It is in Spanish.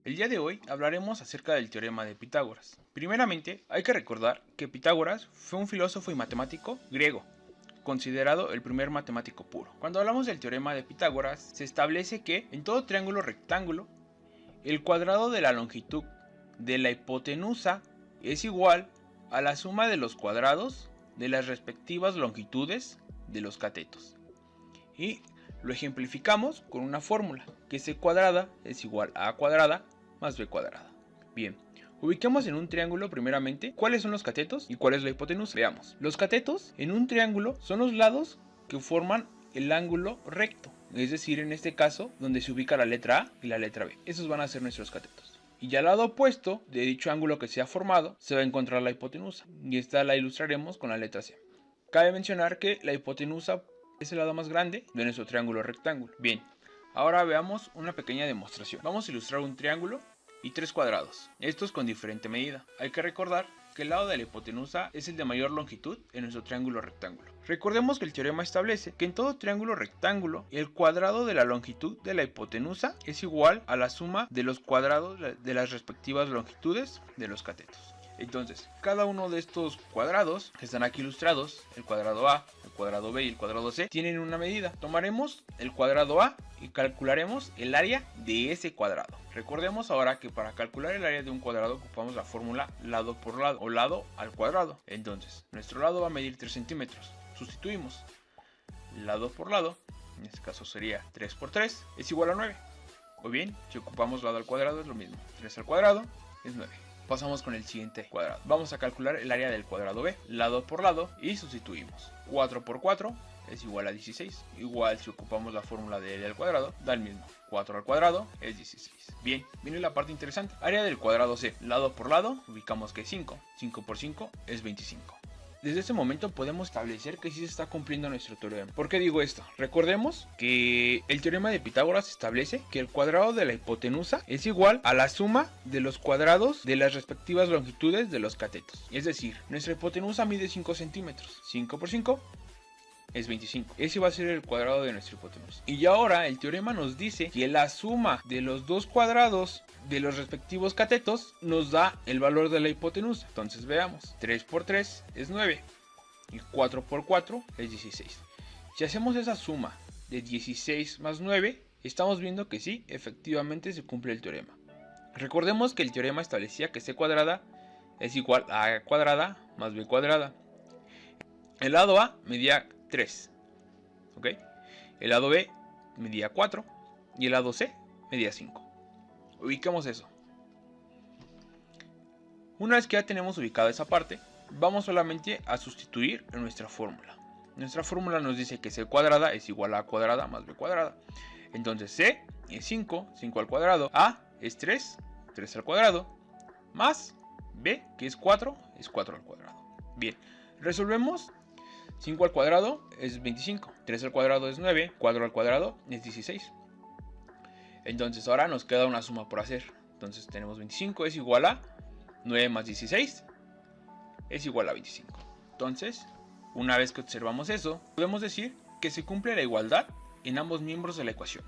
El día de hoy hablaremos acerca del teorema de Pitágoras. Primeramente, hay que recordar que Pitágoras fue un filósofo y matemático griego, considerado el primer matemático puro. Cuando hablamos del teorema de Pitágoras, se establece que en todo triángulo rectángulo, el cuadrado de la longitud de la hipotenusa es igual a la suma de los cuadrados de las respectivas longitudes de los catetos. Y lo ejemplificamos con una fórmula, que c cuadrada es igual a cuadrada más b cuadrada. Bien, ubiquemos en un triángulo primeramente cuáles son los catetos y cuál es la hipotenusa. Veamos, los catetos en un triángulo son los lados que forman el ángulo recto, es decir, en este caso, donde se ubica la letra A y la letra B. Esos van a ser nuestros catetos. Y al lado opuesto de dicho ángulo que se ha formado, se va a encontrar la hipotenusa, y esta la ilustraremos con la letra C. Cabe mencionar que la hipotenusa es el lado más grande de nuestro triángulo rectángulo. Bien, ahora veamos una pequeña demostración. Vamos a ilustrar un triángulo y tres cuadrados, estos con diferente medida. Hay que recordar que el lado de la hipotenusa es el de mayor longitud en nuestro triángulo rectángulo. Recordemos que el teorema establece que en todo triángulo rectángulo el cuadrado de la longitud de la hipotenusa es igual a la suma de los cuadrados de las respectivas longitudes de los catetos. Entonces, cada uno de estos cuadrados que están aquí ilustrados, el cuadrado A, el cuadrado B y el cuadrado C, tienen una medida. Tomaremos el cuadrado A y calcularemos el área de ese cuadrado. Recordemos ahora que para calcular el área de un cuadrado ocupamos la fórmula lado por lado o lado al cuadrado. Entonces, nuestro lado va a medir 3 centímetros. Sustituimos lado por lado, en este caso sería 3 por 3, es igual a 9. O bien, si ocupamos lado al cuadrado es lo mismo, 3 al cuadrado es 9. Pasamos con el siguiente cuadrado. Vamos a calcular el área del cuadrado B, lado por lado, y sustituimos. 4 por 4 es igual a 16. Igual si ocupamos la fórmula de área al cuadrado, da el mismo. 4 al cuadrado es 16. Bien, viene la parte interesante. Área del cuadrado C, lado por lado, ubicamos que es 5. 5 por 5 es 25. Desde ese momento podemos establecer que sí se está cumpliendo nuestro teorema. ¿Por qué digo esto? Recordemos que el teorema de Pitágoras establece que el cuadrado de la hipotenusa es igual a la suma de los cuadrados de las respectivas longitudes de los catetos. Es decir, nuestra hipotenusa mide 5 centímetros. 5 por 5 es 25. Ese va a ser el cuadrado de nuestra hipotenusa. Y ahora el teorema nos dice que la suma de los dos cuadrados de los respectivos catetos nos da el valor de la hipotenusa. Entonces veamos, 3 por 3 es 9 y 4 por 4 es 16. Si hacemos esa suma de 16 más 9, estamos viendo que sí, efectivamente se cumple el teorema. Recordemos que el teorema establecía que c cuadrada es igual a a cuadrada más b cuadrada. El lado A medía 3, ¿ok? El lado B medía 4 y el lado C medía 5. Ubiquemos eso. Una vez que ya tenemos ubicada esa parte, vamos solamente a sustituir en nuestra fórmula. Nuestra fórmula nos dice que c cuadrada es igual a a cuadrada más b cuadrada. Entonces c es 5, 5 al cuadrado, a es 3, 3 al cuadrado, más b, que es 4 al cuadrado. Bien, resolvemos. 5 al cuadrado es 25, 3 al cuadrado es 9, 4 al cuadrado es 16. Entonces ahora nos queda una suma por hacer. Entonces tenemos 25 es igual a 9 más 16 es igual a 25. Entonces, una vez que observamos eso, podemos decir que se cumple la igualdad en ambos miembros de la ecuación.